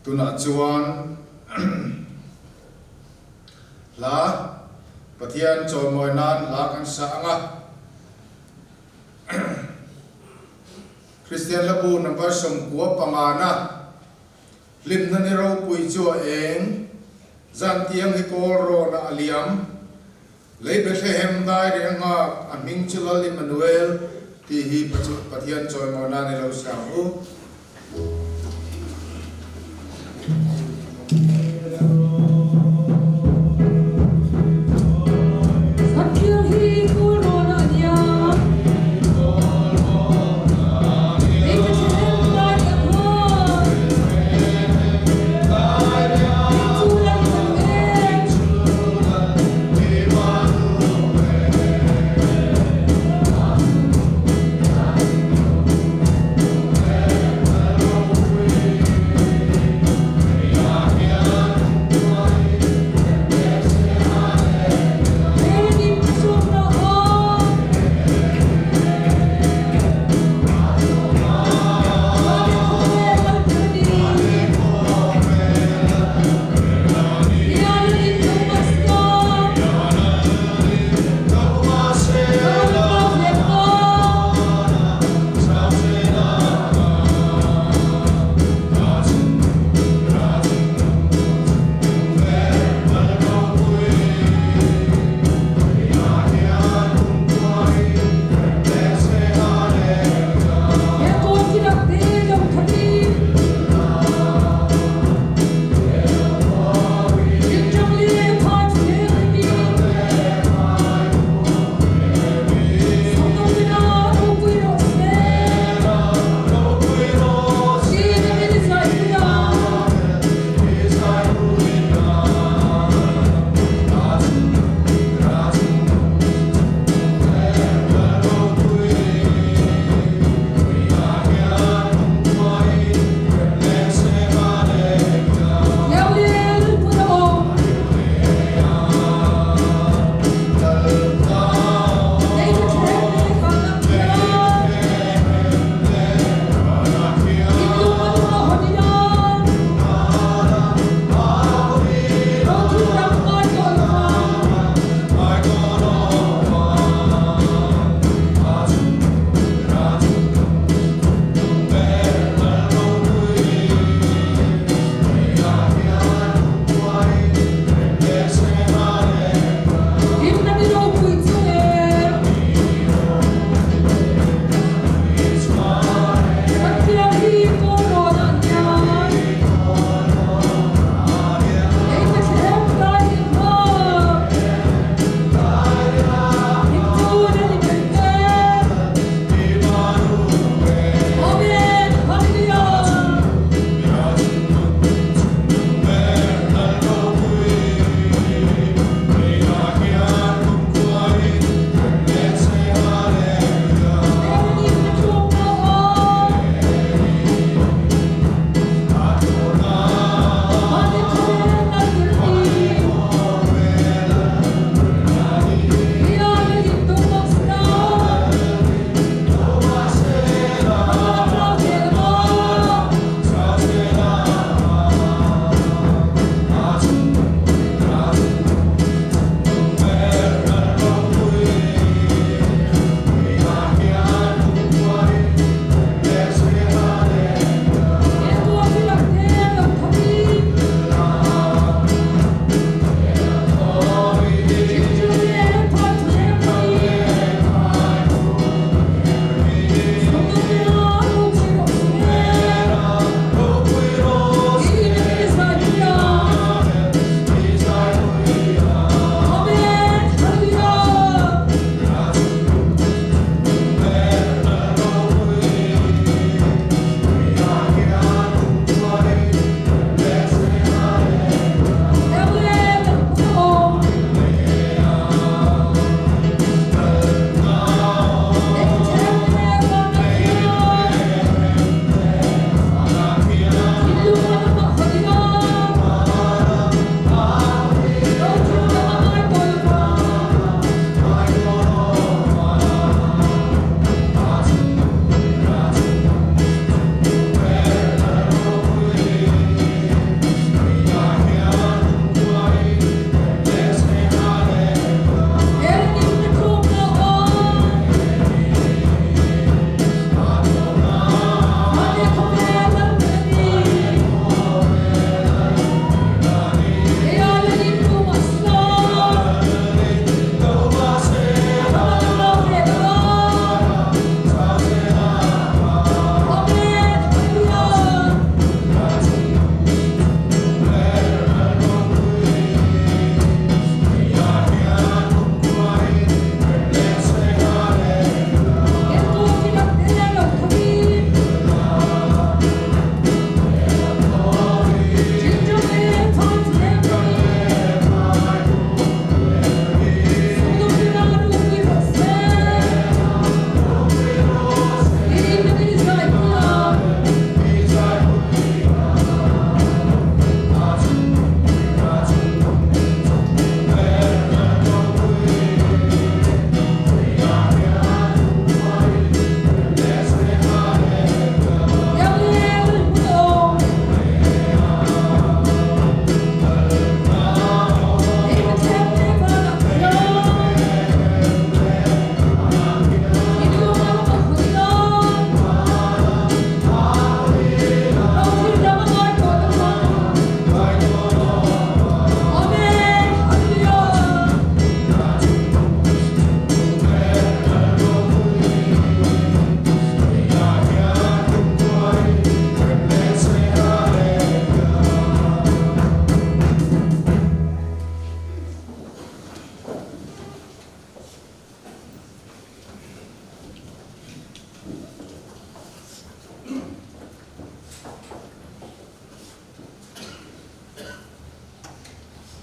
tuna chuan la pathian chaw moi nan la kan sa anga Christian labu number som kuwa pangana lim na ni raw pui cho eng zan tiang hi ro na aliam lei Bethlehem dai re nga aming chulal Emmanuel ti hi pathian chaw moi nan ni raw sa hu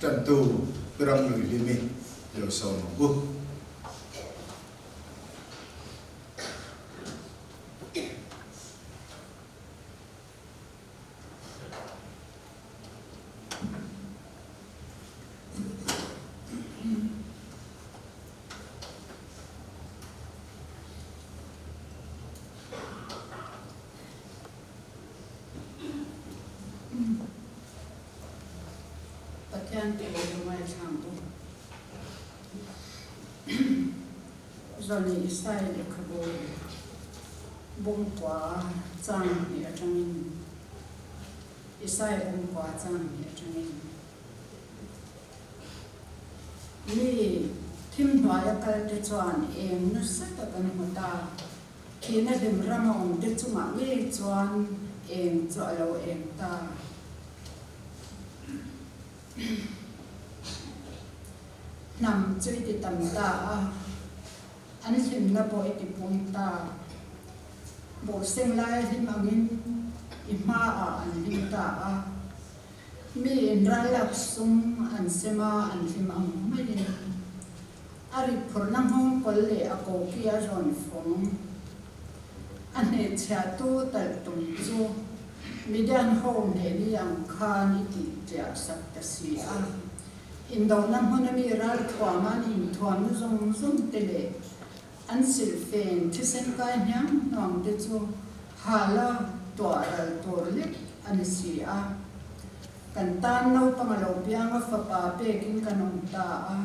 trần tu răng lưỡi li mình rồi sau nó bút rồi Israel khởi bồi bông quả trang địa trong mình Israel bông quả trang địa trong mình mi thím nói cái để chọn em nó rất là cần một ta khi nó đem ra mong để chúng mà mi chọn em chọn lâu em ta nằm chơi thì tầm ta anh xem là bồi thì buông ta bộ sinh lai thì mà mình ima anh hình ta mi ra lạc sum anh xem anh xem ông mấy đi ari phur nang hong kol le ako kia ron phong anh hệ cha tu tal tum chu mi dan home ne ni ang kha ni ti cha sak ta si a in do nam hon mi ral thwa ma ni thwa nu zong zong te le an sil fen thi sen kai nyam nong te chu hala twa ral tor le an si a kan tan no pangalo piang fa pa pe kin kanom ta a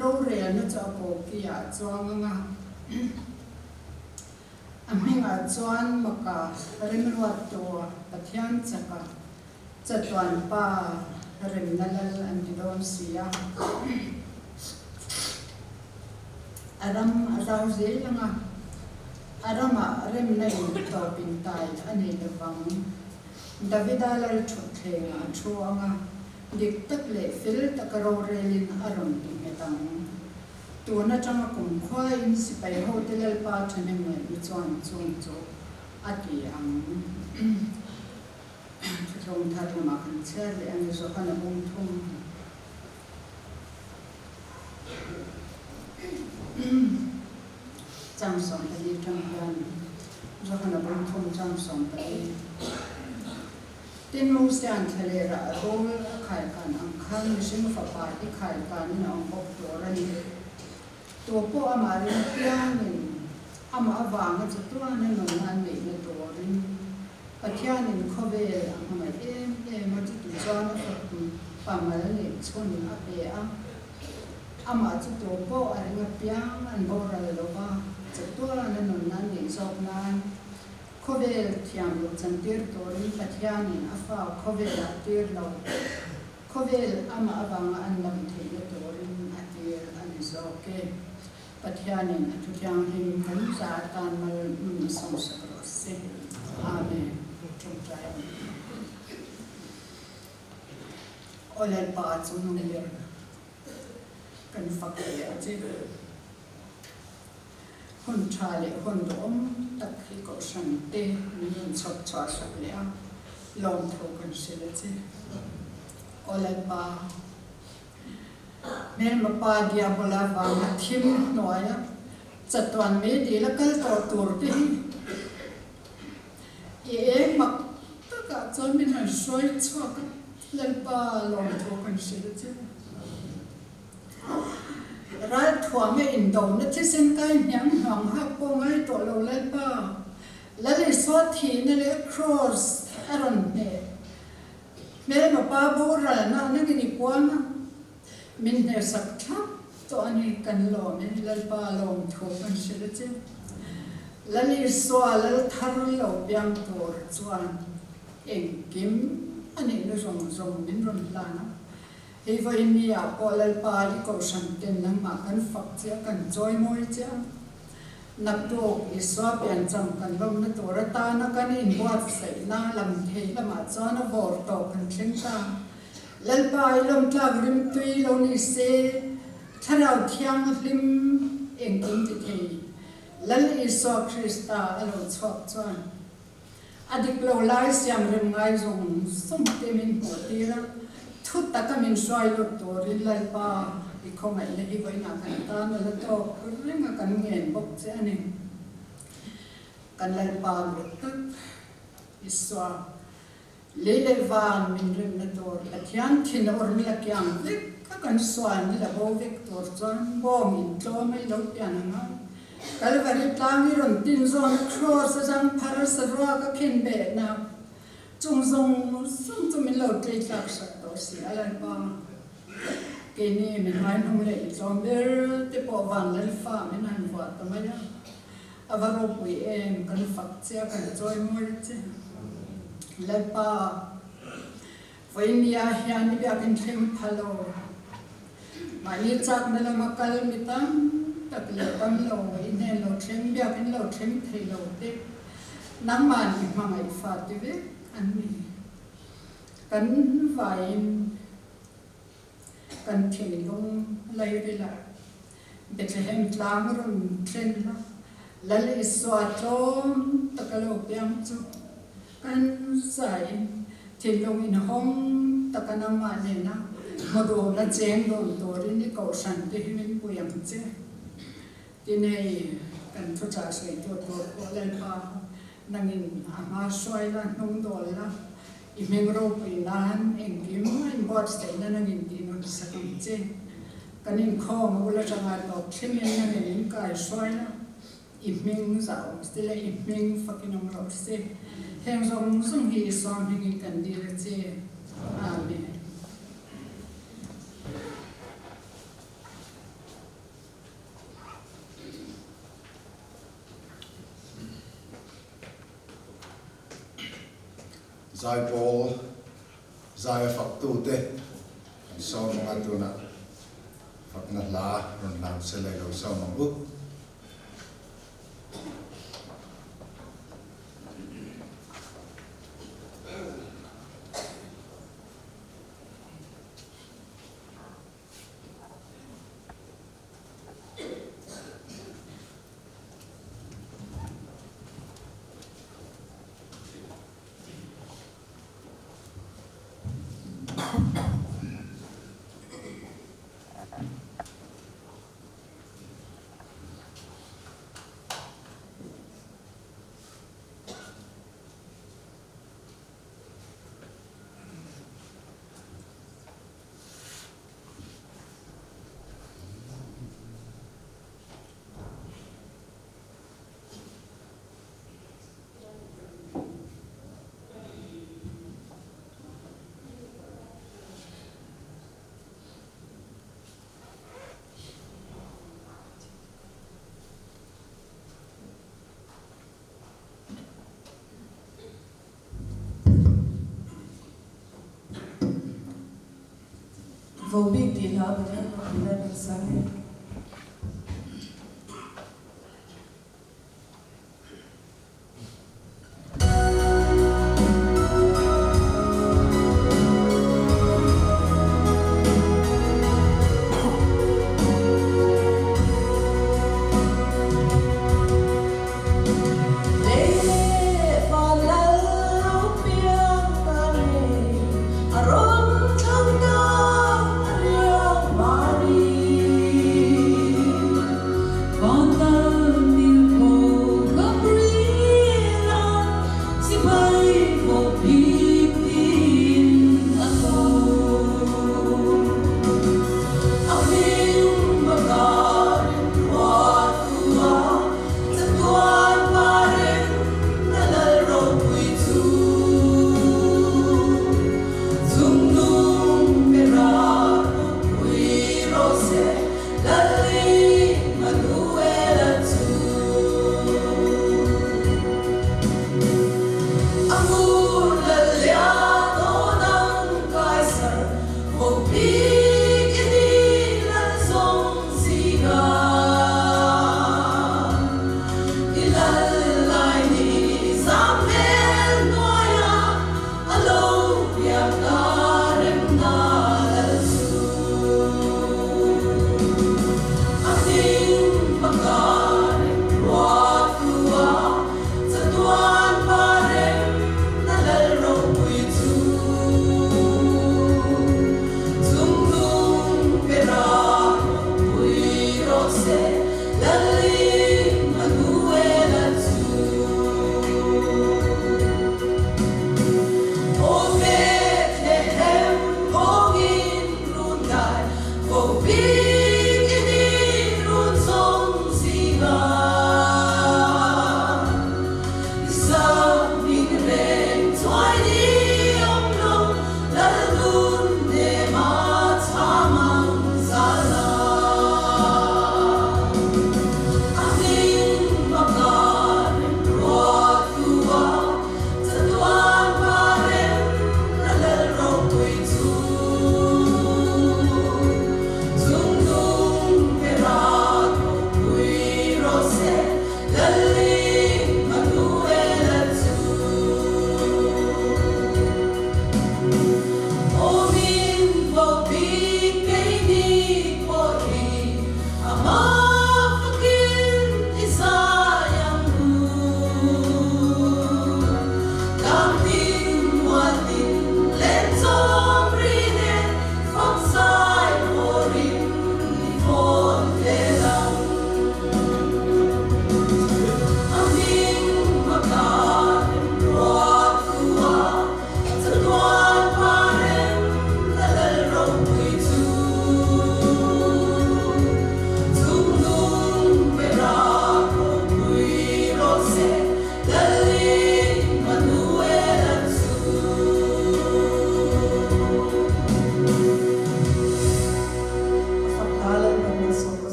ro re na cha ko kia chuang nga aminga chuan maka rim ruat to pathian chaka chatwan pa rim nalal an didon sia adam azau zelanga arama rim nei to pintai ani lewang davidalal thuthenga chuanga dik tak le fil takaro relin aron tingetang tuna changa kum khwai in sipai hotel pa thane me ni chuan chung chu ati ang thong thar ma kan che le an zo kana bung thum chang song ali thang yan zo kana bung thum chang song ali tin mong sian thalera rol khai kan ang khang sim fa pa ti khai kan na ong bok to rani to po amari pianin ama awanga chu to na no nan me ne to rin pathianin khobe ama ma chu tu chuan fa tu pa ma le chon a pe a ama chu to po ari nga piang an bo ra lo ba chu to na no nan ne sok nan khovel thiam lo chantir torin pathianin afa khovel atir lo khovel ama awanga an lam theile torin atir an zoke pathianin athutyang him kan sa tan mal som sakro se amen chumtrai olel pa chu nu le kan fakya je hon chale hon dom tak hi ko sante min chok cha sak le a long tho kan sele che olel pa mel ma pa dia bola wa ma thim noya chatwan me di la kal to tur te e mak ta ka chon min han soi chok lel pa long tho kan sele che ral thua me in do na thi sen kai nyang hang ha po ngai to lo lel pa la le so thi ne le cross aron ne mel ma pa bo ra na na ni kwana min ne sak thap to ani kan lo me lal pa long tho kan sele che lali so lal thar lo byang tor chuan eng kim ani no zong zong min ron la na hei voi mi a po lal pa li ko san ten nang ma kan fak che kan joy moi che nak to i so pian cham kan lom na to ra ta na kan in wat sai na lam thei la ma cha na vor to kan thing ta lal pa i lom tla rim tui lo ni se tharau thiang hlim eng kim ti thei lal i so krista alo chok chuan adik lo lai siam rim ngai zong som te min ho ti ra thut ta kamin swai lo torin lai pa i khongai le hi vai na kan ta na la to ringa kan ngen bok che ani kan lai pa lo tak iswa le le van min rim na tor athian thin or mi la kyang de ka kan swan ni la bo vek tor chon bo min to mai lo pian na kalvari tlangi ron tin zon cross sang phar sa ro ka khin be na chung zong sum tu min lo tle tlak sak to si alai pa ke ni min hai nong le zom ber te po van le fa min han wa ta ma ya avaro pui em kan fak che kan joy mor che le pa voi mi a hian ni bia kan thlem phalo ma ni chak na la makal mi tam tak le tam lo in ne lo thlem bia kan lo thlem thei lo te nang man ni ma ngai fa ti ve an mi kan vain kan thei long lai ve la Bethlehem tlang ron tren la lal iswa tom takalo piam chu kan sai thei long in hong takana ma ne na modo la cheng don torin ni ko san te himin puyam che ti nei kan thu cha sei to ko lai pa nangin ama swai la nong dol la i mengro pi nan en kim in bot sei na nangin ti no sa kam che kanin kho ma ula changa to thimen na nin kai swai la i meng zao stile i meng fucking ro se heng zong sung hi som hi kan di le che amen Zai Paul, Zai Phật tu te, sau mga tu na Phật na la, ron làm sẽ lại đầu sau mga bước. Vô biết thì nó bên đó mình sáng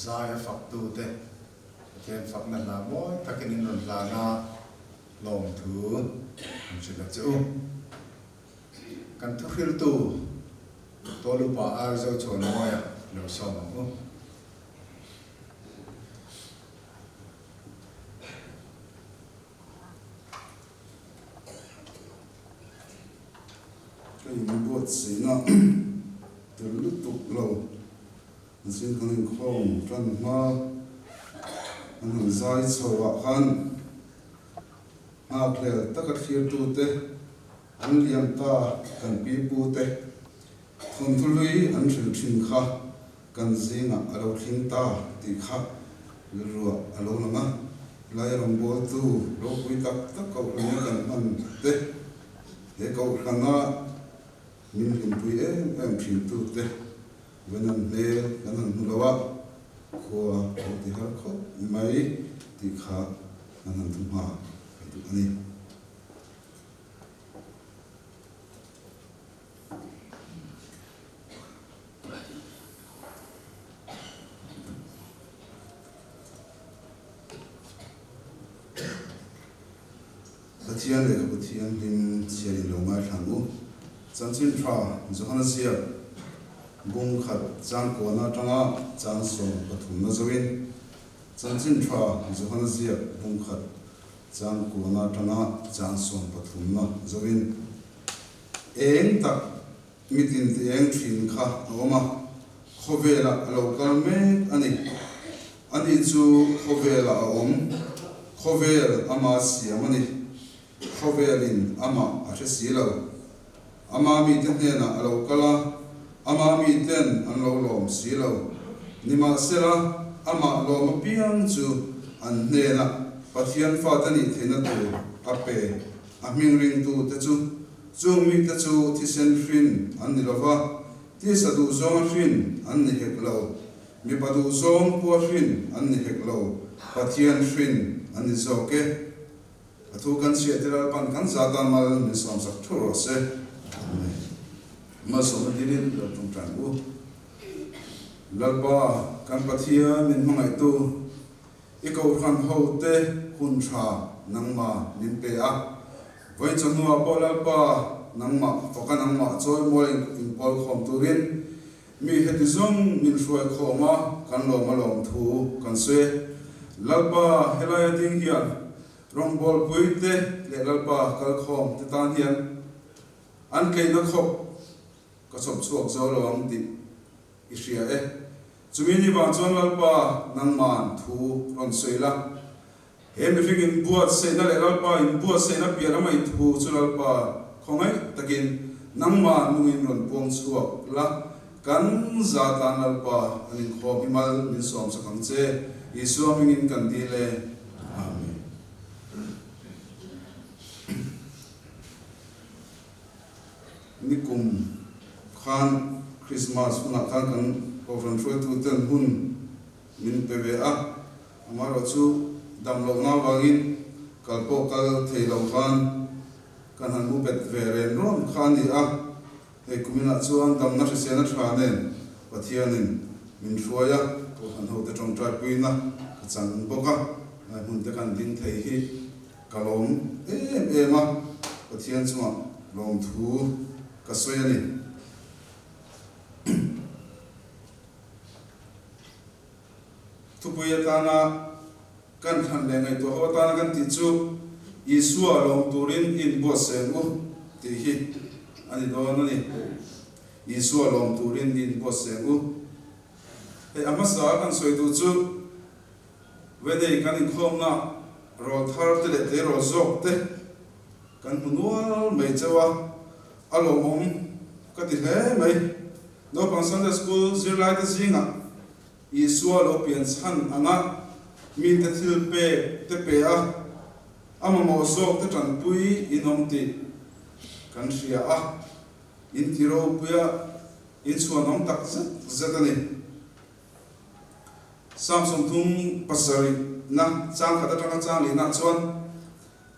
zaya fak tu te ken fak na la moi takin in ron la na long thu am chila chu kan thu khil tu to lu pa ar zo chon moi ya lo so ma u cái gì bột xí nó từ lúc tục lâu xin con linh không trần ma anh hùng giải sầu ạ khăn ngạc lệ tất cả khiêu tu tê anh liam ta cần bí bu tê thôn thu lũy anh sử trình khá cần gì ngạc ở đâu thiên ta thì khá rùa ở đâu là ngạc lại lòng bố tu lô quý tắc tất cậu là nhớ cần ăn tê để cậu là ngạc mình hình bùi em phim tu tê when I'm there and I'm lawa ko ti har kho mai ti kha nan thum ha tu ani Batian le batian lim sia lo ma thangu chanchin tha johana sia bung khat chang ko na tanga chang so pathum na zawin chanchin tha johana sia bung khat chang ko na tanga chang so pathum na zawin eng tak mitin te eng thin kha awma khovela local me ani chu khovela om khovel ama siamani khovelin ama a silo ama mi ten na local ama mi ten an lo lom silo nima sera ama lo piang chu an ne na pathian fa tani thena tu ape aming ring tu te chu mi te chu thisen frin an nilova ti sadu zong frin an ni heklo mi padu zong po frin an ni heklo pathian frin an ni zoke athu kan sia tera pan kan zata mal ni som sak thuro se maso dirin lo tung tangu lalba kan pathia min mangai tu iko khan ho te hun tha nangma limpe a voi chanua bolalpa nangma toka nangma choi mol in pol khom turin mi hetizong min shoi khoma kan lo malom thu kan se lalpa helaya ding hian rong bol puite le lalpa kal khom te tan hian an ke na khop ka chop chuak zo lo ang ti isia e chumini ba chon lalpa nangman thu ron soila hem figin buat se na le lalpa in buat se na pia mai thu chu lalpa khongai takin nangman mungin ron pong chuak la kan za tan lalpa anin kho himal min som sakang che isu mingin kan ti le amen nikum khan Christmas una khan kan ofran troi tu ten hun min peve a amaro chu dam lo na wangin kalpo kal thei lo khan kan han mu bet veren ron khan ni a he kumina chuan dam na se na thane pathianin min throya ko han ho te tong trai puina ka chang boka na mun te kan din thei hi kalom ma pathian chuan lom thu ka soyani tupuya tana kan than le ngai to ho tana kan ti chu isua long turin in bo sengu ti hi ani do na ni isua long turin in bo sengu e amasa kan soi tu chu wede kan in khom na ro thar te le te ro zok te kan munual mai chawa alo mom ka ti le mai no pan Sunday school zir lai te zinga isua lo pian chan anga mi te thil te pe a ama mo zok te tan pui inom ti kan ria a in tiro puya in chuanom tak zatani samsung thum pasari na chang khata tanga chang li na chuan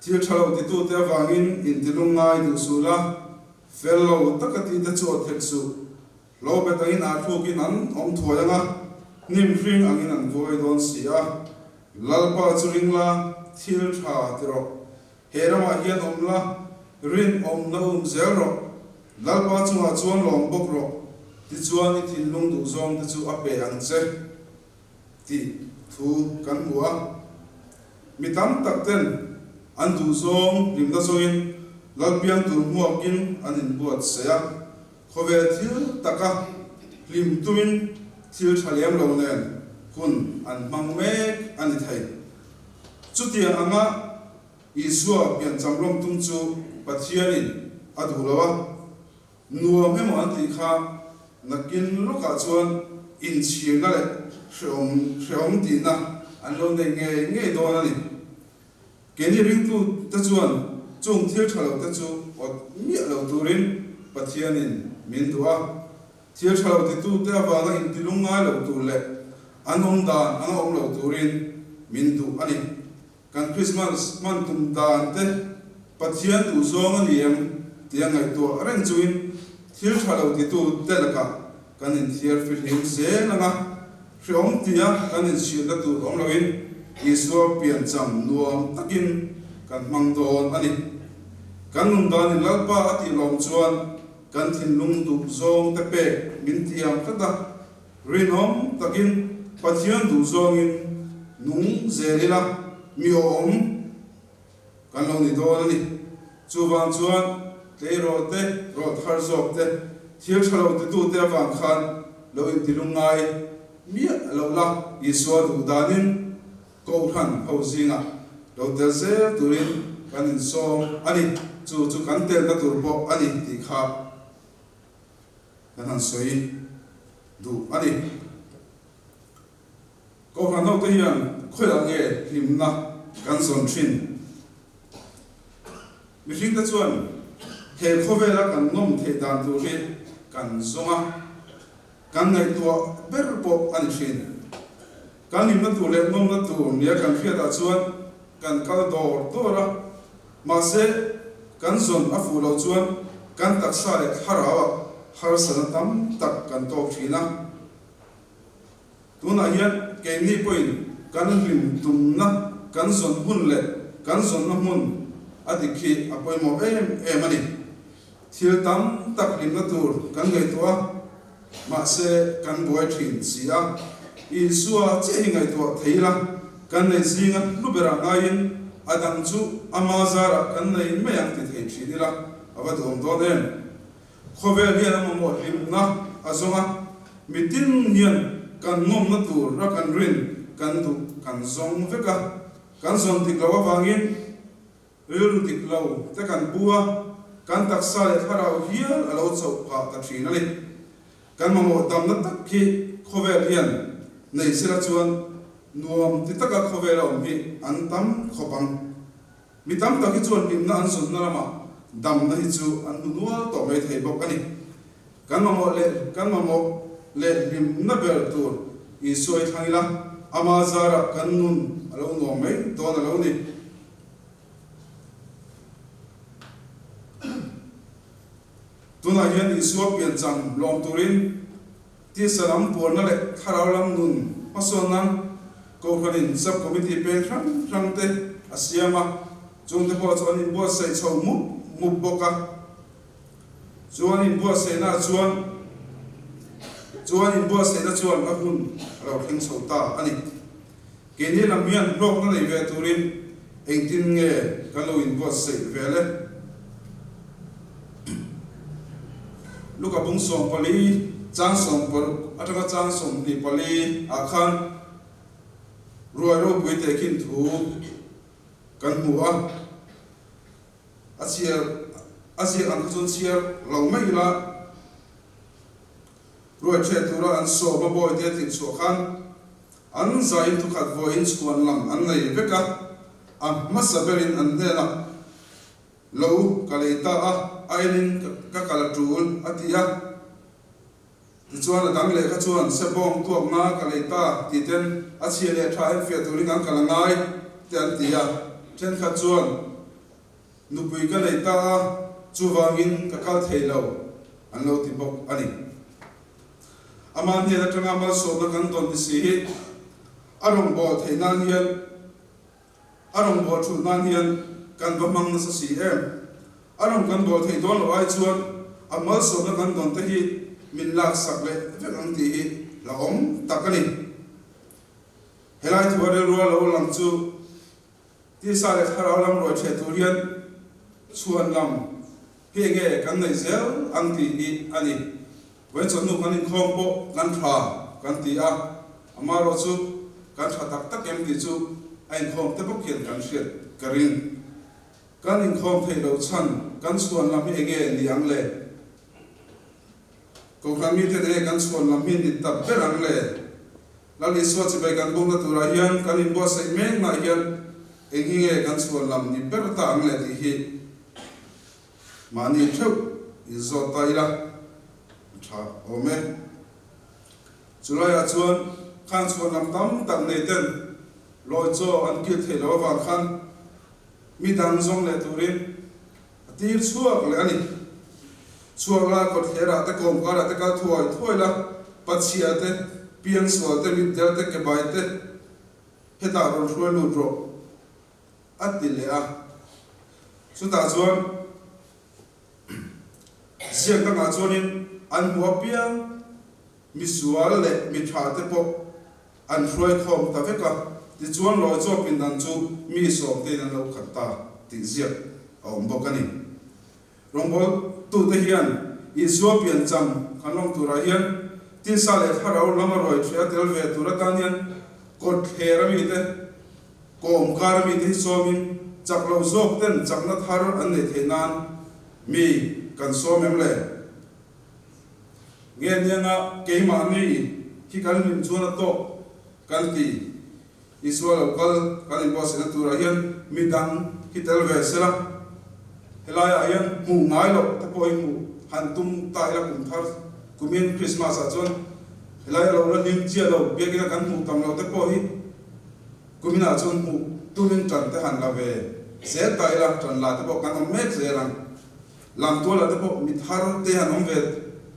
thil thalo ti tu te wangin in tilungai du sula fellow takati te chu thek su lo betangin a thukin an om thoyanga nim ring angin an voi don sia lalpa churing la thil tha tero herama hian omla rin om na zero lalpa chunga chuan lom bok ro ti chuan I thil lung du zong te chu ape ang che ti thu kan hua mi tam tak ten an du zong lim da zongin lalpian tu muakin an in buat seya khove thil taka lim tumin thil thaliam lo nen hun an mang mek an I thai chutia anga Isua pian chamlom tum chu pathianin adhulawa nuam hemo an ti kha nakin loka chuan in china le hreom ti na an lo nei nge do na ni keni ring tu ta chuan chung thil thalo ta chu ot mi lo turin pathianin min duwa thil thalo ti tu te awanga in tilunga lo tu le anom dan anga om lo turin min du ani kan Christmas man tum dan te pathian tu zong aniam tiang ngai to reng chuin thil thalo ti tu te laka kan in thiar fil him se langa hreom tia kan in sil da tu om loin Isua pian cham nuam takin kan mang don ani kan nun dan in lalpa ati lom chuan kan thin lung tu zong te pe min tiam kata rinom takin pathian tu zong in nung zelila mi om kan lo ni do ni chuwang chuan ro thar zop te thil thalo te tu te wang khan lo in tilungai mi lo la Isua du danin ko khan ho zinga lo te se turin kan in som ani chu kan tel na tur bo ani ti kha kan han soi du ani ko khan no te hian khoi la nge lim na kan son thin mi hring ta chuan he khovela kan nom the dan tu ri kan zonga kan ngai to ber po an thin kan lim na tu le nom na tu nia kan phia ta chuan kan kal dor tora ma se kan zon a fu lo chuan kan tak sa le harawa har sana tam tak kan to thina tuna hian ke ni point kan lim tum na kan zon hun le kan zon na mun adikhi apoi mo em ani thil tam tak lim na tur kan ngai to ma se kan boi thin sia Isua che hingai to theila kan nei zinga lubera ngain adang chu amazara kan nei meyang ti thei thidila avadom do den khovel hian mo lim na azonga mitin hian kan nom na tur ra kan rin kan du kan zong veka kan zon ti lawa wangin ru ti law te kan bua kan taksa le tharau hian alo chau pa ta thina le kan mo dam na tak ki khovel hian nei sira chuan nuam ti taka khovel om hi an tam khopang mi tam ta ki chuan lim na an sun na ma dam na hi chu an nuwa to mai thei bok ani kan mo le lim na bel tur Isoi thangila amazara kan nun alo no mai to na lo ni tuna hian Isua pian cham lom turin ti salam porna le tharalam nun pasonan ko khanin sub committee pe thang te asiama chung te po chuan in bo sai chho mu boka chuan in bo sai na chuan in bo sai na chuan a hun alo thing chho ta ani keni lamian blok na nei ve turin engtin nge kalo in bo sai vele luka bung som pali chang som por ataka chang som ni pali akhan roi ro pui te kin thu kan hua asia an chun chiar lo mai la roi che tu ra an so ba boy te tin so khan an zai tu khat vo in skuan lam an nei veka a masaberin an dela lo kaleta a ainin ka kala tul atia chuan dang le kha chuan sebong tuak na kaleta titen achia le tha en fe turing an kala ngai ten tia ten kha chuan nupui ka leita chuwangin ka kal theilo an lo ti bok ani aman he la tanga mal so na kan ton si hi arong bo thei nan hian arong bo thu nan hian kan ba mang na sa si em arong kan bo thei don lo ai chuan amal so na kan ton te hi min lak sak le ve ang ti hi la om takani helai thuare ro lo lam chu ti sa le thara lam ro che tu hian chuan lam he nge kan nei zel ang ti hi ani wen chon nu kan in khom po kan tha kan ti a amaro chu kan tha tak tak em ti chu ai khom te bok hian kan hriat karin kan in khom thei lo chan kan chuan lam he nge ni ang le ko kan mi te de kan chuan lam hin ni tab ber ang le la li so chi bai kan bong na tura hian kan in bo sai me na hian eng hi nge kan chuan lam ni ber ta ang le ti hi mani thau in zo tai la tha ome chulai a chuan khan chuan lam tam tak nei ten loi cho an kil thei lo wa khan mi dang zong le turin tir chuak le ani chuak la ko thera ta kom ka ra ta ka thoi la pachia te pian so te mi der te ke bai te heta ron thoi lu ro atile a chu ta chuan siang ta nga chuanin an hua piang mi sual le mi tha te po an hroi khom ta veka ti chuan loi cho pin dan chu mi som te nan lo khat ta ti ziak a om bok ani rongbol tu te hian i zo pian cham khanong tura hian tin sa le tharau lama roi thria tel ve tura tan hian kot thera mi te kom kar mi te somin chak lo zok ten chak na thar an ne thenan mi kan som em le nge nianga keima ni ki kan nim chuna to kan ti iswal kal kan boss na tura hian midang ki tel ve sela helaya hian mu ngai lo ta poi mu han tum ta ila kum thar kumin christmas a chon helaya lo ra nim chia lo be ki kan mu tam lo ta poi kumina chon mu tumin tan te han la ve se ta ila tan la ta po kan mek se ran lam to la ta po mi thar te han om ve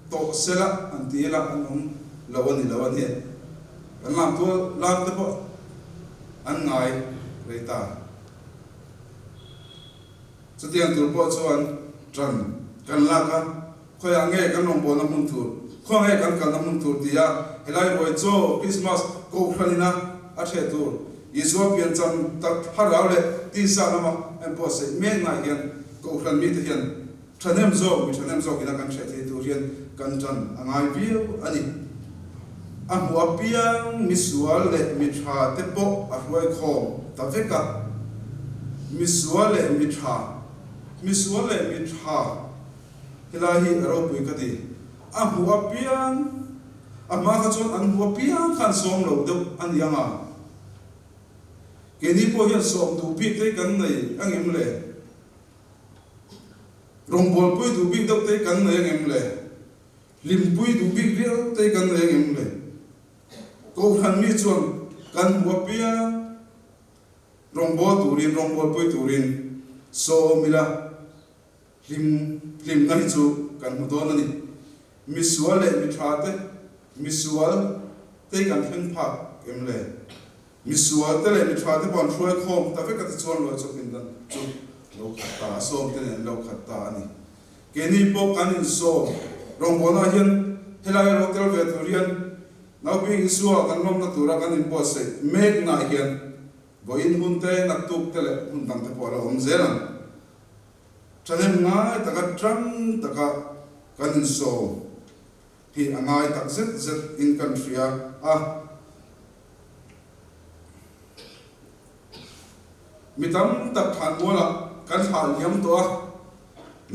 to sela antila anong lawani he an lam to lam te po an ngai reita chutian tur po chuan tran kan la ka khoya nge kan long bo na mun tur kho nge kan na mun tur tia helai roi cho christmas ko khanina a the tur yesu pian cham tak harau le ti sa lama en po se me na hian ko khan mi te hian thanem zo kina kan the the tur hian kan chan angai view ani a hua piang mi sual le mi tha te po a hruai khom ta veka mi sual le mi tha hilahi ro pui ka ti a hua piang a ma kha chon an hua piang khan som lo de an yanga ke ni po hian som du pi te kan nei angem le rongbol pui du bi dok te kan nei angem le lim pui du big real te kan le ngem le ko khan mi chuan kan hua pia rongbol pui turin so mila lim nai chu kan mu don ani mi sual le mi thate mi sual te kan thlen pha em le mi sual te le mi thate bon throi khom ta ve ka te chuan lo chok in dan chu lo khata som te ne lo khata ani ke ni po kan in so rongbona hian helai hotel ve turian nau bi isua kan lom na tura kan in po se mek na hian boin hunte na tuk tele hun dang te pora om zelan chanem ngai taka trang taka kan in so hi angai tak zet in country a mitam tak than mola kan thal yam to a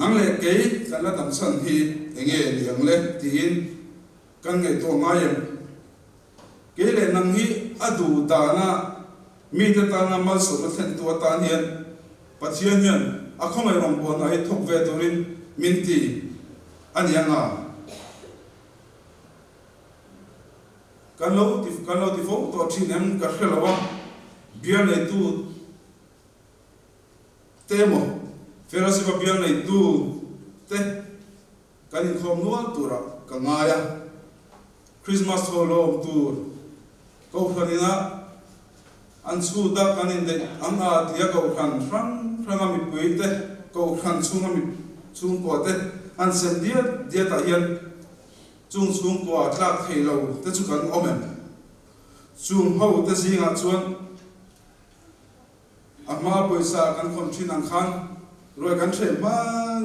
nang le ke kan la dam san hi enge liang le tin kan nge to ngai ke le nang hi adu da na mi ta ta na mal so thlen to ta hian pathian hian a khom ai rom bon ai thok ve turin min ti anianga kan lo ti fo to thinem ka khelawa bia nei tu temo ferasi ba bia nei tu กันขมนัวตัวระกังไง Christmas holo tu ko khanina an chu da kanin de ang a tia ko khan rang mi puite ko khan chung ko te an sem dia ta hian chung ko tlak thei lo te chu kan omen chung ho te zinga chuan ama poisa kan khom thin ang khan roi kan the ma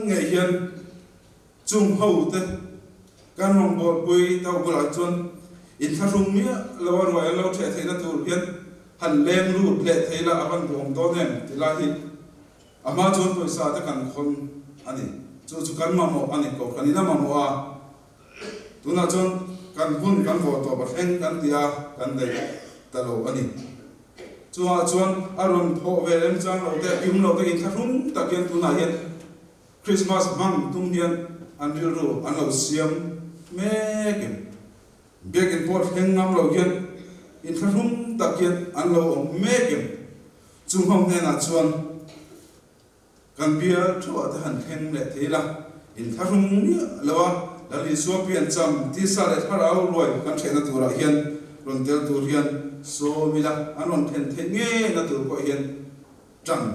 nge hian chung ho te kan rong bol pui tau bula chuan in tharung mi lawan wa lo the theina tur hian han lem ru le theila aban dong to nem tilahi ama chuan poisa te kan khom ani chu kan mamo ani ko kanina mamo a tuna chuan kan hun kan vo to ba theng kan tia kan dei talo ani chuan aron pho velem chang lo te yum lo te in tharung takian tuna hian Christmas mang tum hian an ril ru an lo siam mekim bekin pot heng ngam lo hian in tharung takian an lo mekim chung hom ne na chuan kan bia thua ta han theng le theila in tharung ni lawa lali suapian cham ti sa le tharau roi kan thena tura hian ron tel tur hian so mila anon then nge na tur ko hian chang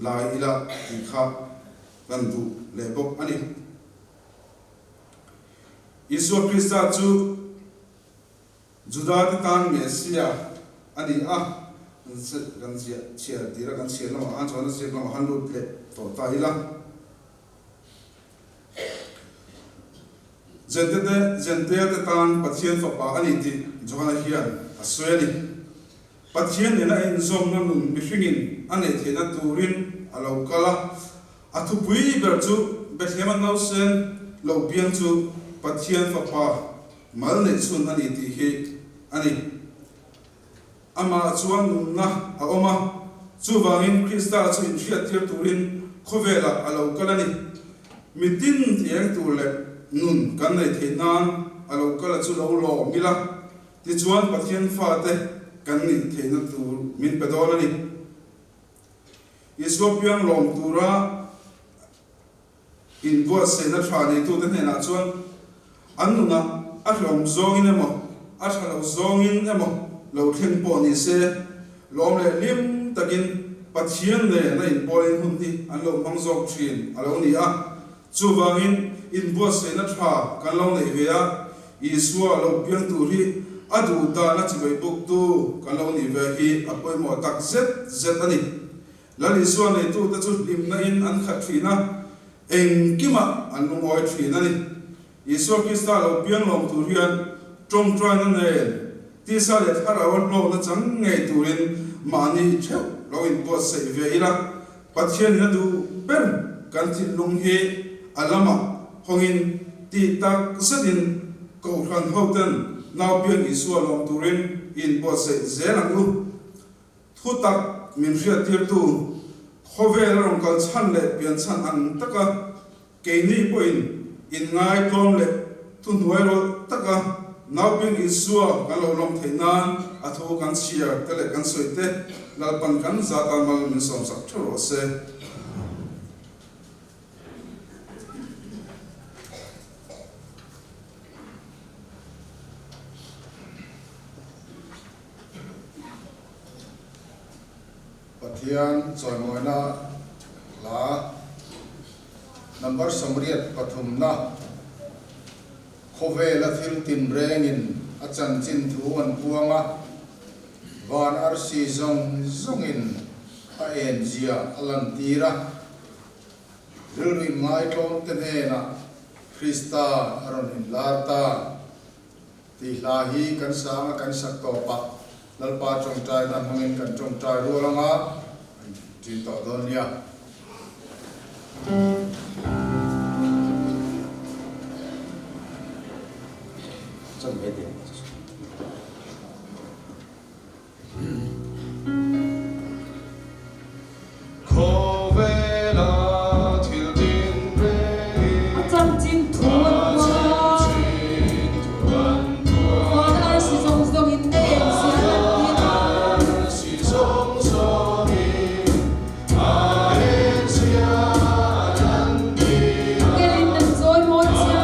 lai ila ti kha kan du le bok ani Isu Krista chu Juda tan Mesia ani a kan chia tira kan chia lo an chona se lo han lut le to ta ila zente tan pathian fa pa ani ti johana hian asweli pathian ne na in zom na nun mi hringin ane thena turin alo kala athu pui ber chu Bethlehem no sen lo piang chu pathian fa pa mal ne chun ani ti he ani ama chuan na a oma chu wangin Krista chu in thia tir turin khovela alo kalani mitin tiang tur le nun kan nei theinan alo kala chu lo lo mila ti chuan pathian fa te kan ni theina tur min pedol ani Yesu piang lom tura in bua se na thani tu te na chuan annuna a hlom zongin emo a thalo zongin emo lo thleng po ni se lom le lim takin pathian ne na in polin hun ti an lo mang zok thin alo ni a chu wangin in bua se na tha kan lo nei ve a Yesu lo piang tu ri adu da na chibai buk tu kan lo ni ve hi apoi mo tak zet ani lali suan nei tu ta chu lim na in an khat thina engkima an lungoi thina ni Yesu Krista lo piang lom tu rian trong tran ne ti sa le thara wa lo na chang ngei turin mani theu lo in bua se ve ila pathian na du pen kan thi lung he alama hongin ti tak sedin ko khan hoten naw piang Yesu lom turin in bua se zelang u thu tak min ria tir tu khovel rong kal chan le pian chan an taka ke ni poin in ngai tom le tu nuai ro taka naw piang Yesu kan lo lom theinan athu kan chia te le kan soite lalpan kan za ta mal min som sak thoro se Pathian choi moina la number samriat pathum na khove la thil tin rengin achan chin thu an puanga van arsi zongin a en zia alan tira rilwi ngai tlom te na Krista aron in larta ti lahi kan sama kan sak to pa lalpa trong trai nan hangin kan trong trai rualanga tin to don ya Trong mấy tiếng Trong chim thuần hoa Hoa ai sử dụng dòng in đêm xia lật thiên Cái linh nâng dối môn chia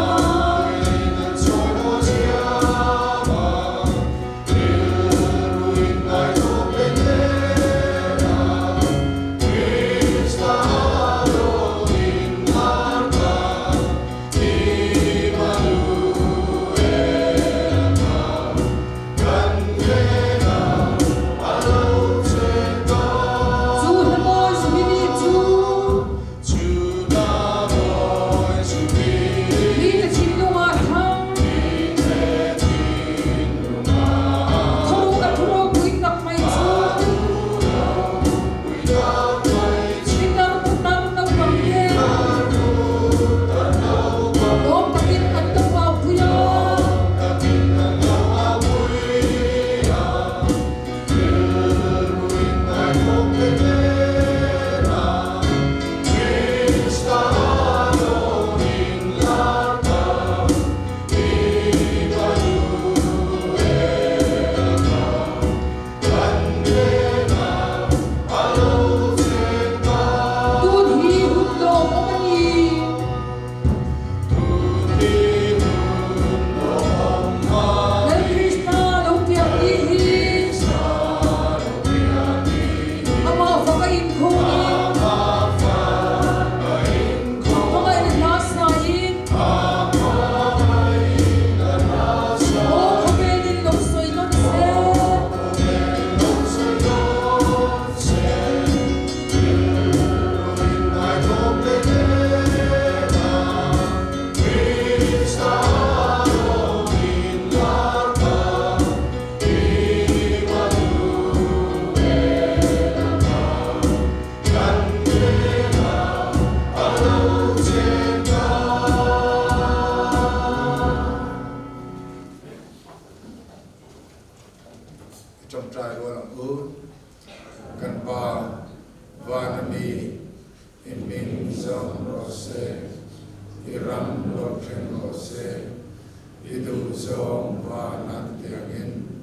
kan ba vanami imin zong rose iram lo chen rose idu zong vanan tiangin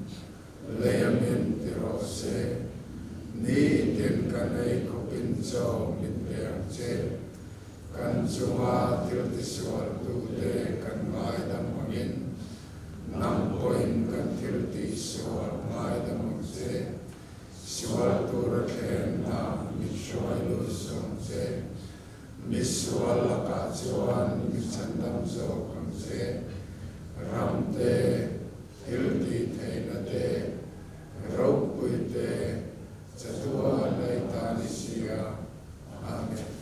leyamin ti rose ni tin kanay kopin zong mitpeang che kan chunga til tiswal tu te kan ngai dam mangin nam poin kan til tiswal ngai dam mang che swal tu ra khen na mi shwai lu song che mi swal la ka chuan mi chan dam zo kam che ram te til ti the na te ro pui te chatua lai ta ni sia amen.